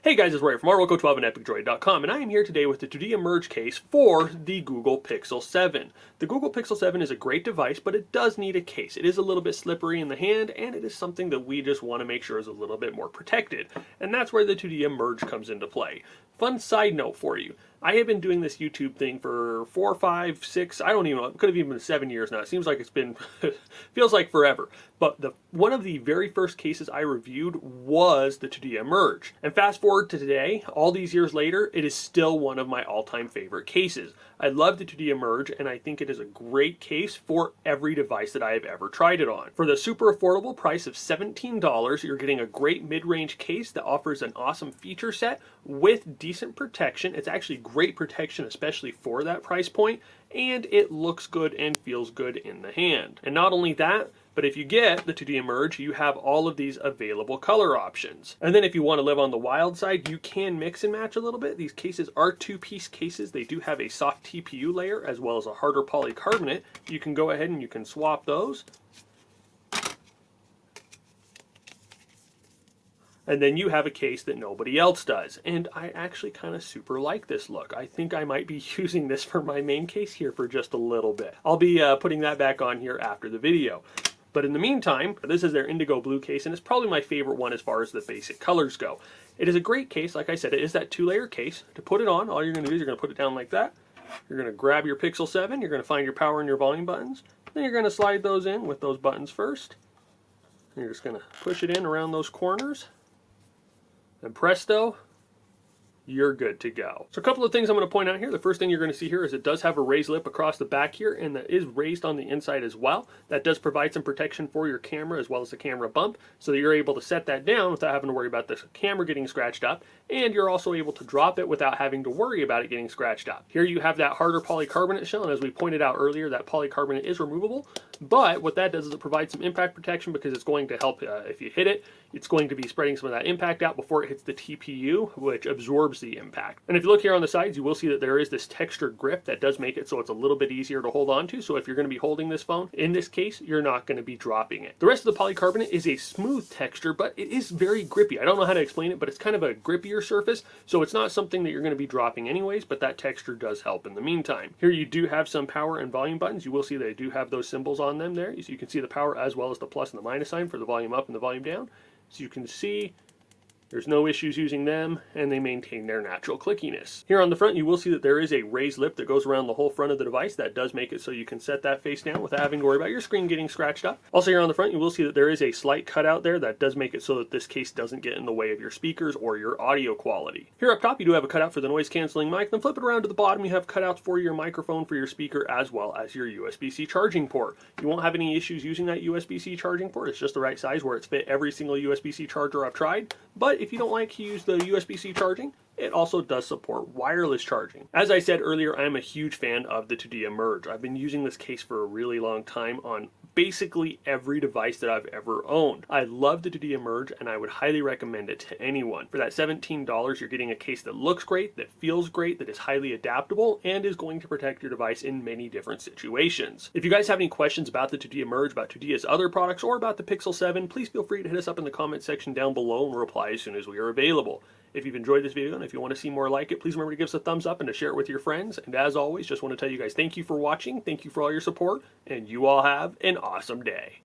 Hey guys, it's Ray from RWorldCoach12 and EpicDroid.com, and I am here today with the Tudia merge case for the Google Pixel 7. The Google Pixel 7 is a great device, but it does need a case. It is a little bit slippery in the hand, and it is something that we just want to make sure is a little bit more protected. And that's where the Tudia merge comes into play. Fun side note for you. I have been doing this YouTube thing for 4, 5, 6, I don't even know, it could have even been 7 years now. It seems like it's been, feels like forever. But one of the very first cases I reviewed was the Tudia merge. And fast forward to today, all these years later, it is still one of my all-time favorite cases. I love the Tudia merge, and I think it is a great case for every device that I have ever tried it on. For the super affordable price of $17, you're getting a great mid-range case that offers an awesome feature set with decent protection. It's actually great protection, especially for that price point, and it looks good and feels good in the hand. And not only that, but if you get the Tudia merge, you have all of these available color options. And then if you want to live on the wild side, you can mix and match a little bit. These cases are two-piece cases. They do have a soft TPU layer as well as a harder polycarbonate. You can go ahead and you can swap those. And then you have a case that nobody else does. And I actually kind of super like this look. I think I might be using this for my main case here for just a little bit. I'll be putting that back on here after the video. But in the meantime, this is their indigo blue case, and it's probably my favorite one as far as the basic colors go. It is a great case. Like I said, it is that two-layer case. To put it on, all you're going to do is you're going to put it down like that. You're going to grab your Pixel 7. You're going to find your power and your volume buttons. Then you're going to slide those in with those buttons first. And you're just going to push it in around those corners. And presto, you're good to go. So a couple of things I'm going to point out here. The first thing you're going to see here is it does have a raised lip across the back here, and that is raised on the inside as well. That does provide some protection for your camera as well as the camera bump, so that you're able to set that down without having to worry about the camera getting scratched up, and you're also able to drop it without having to worry about it getting scratched up. Here you have that harder polycarbonate shell, and as we pointed out earlier, that polycarbonate is removable, but what that does is it provides some impact protection because it's going to help if you hit it, it's going to be spreading some of that impact out before it hits the TPU, which absorbs the impact. And if you look here on the sides, you will see that there is this textured grip that does make it so it's a little bit easier to hold on to. So if you're going to be holding this phone, in this case, you're not going to be dropping it. The rest of the polycarbonate is a smooth texture, but it is very grippy. I don't know how to explain it, but it's kind of a grippier surface. So it's not something that you're going to be dropping anyways, but that texture does help in the meantime. Here you do have some power and volume buttons. You will see they do have those symbols on them there. So you can see the power as well as the plus and the minus sign for the volume up and the volume down. So you can see there's no issues using them, and they maintain their natural clickiness. Here on the front, you will see that there is a raised lip that goes around the whole front of the device. That does make it so you can set that face down without having to worry about your screen getting scratched up. Also here on the front, you will see that there is a slight cutout there that does make it so that this case doesn't get in the way of your speakers or your audio quality. Here up top, you do have a cutout for the noise canceling mic. Then flip it around to the bottom, you have cutouts for your microphone, for your speaker, as well as your USB-C charging port. You won't have any issues using that USB-C charging port. It's just the right size where it's fit every single USB-C charger I've tried. But if you don't like to use the USB-C charging, it also does support wireless charging. As I said earlier, I'm a huge fan of the Tudia merge. I've been using this case for a really long time on basically every device that I've ever owned. I love the Tudia merge, and I would highly recommend it to anyone. For that $17, you're getting a case that looks great, that feels great, that is highly adaptable, and is going to protect your device in many different situations. If you guys have any questions about the Tudia merge, about Tudia's other products, or about the Pixel 7, please feel free to hit us up in the comment section down below, and we'll reply as soon as we are available. If you've enjoyed this video and if you want to see more like it, please remember to give us a thumbs up and to share it with your friends. And as always, just want to tell you guys thank you for watching, thank you for all your support, and you all have an awesome day.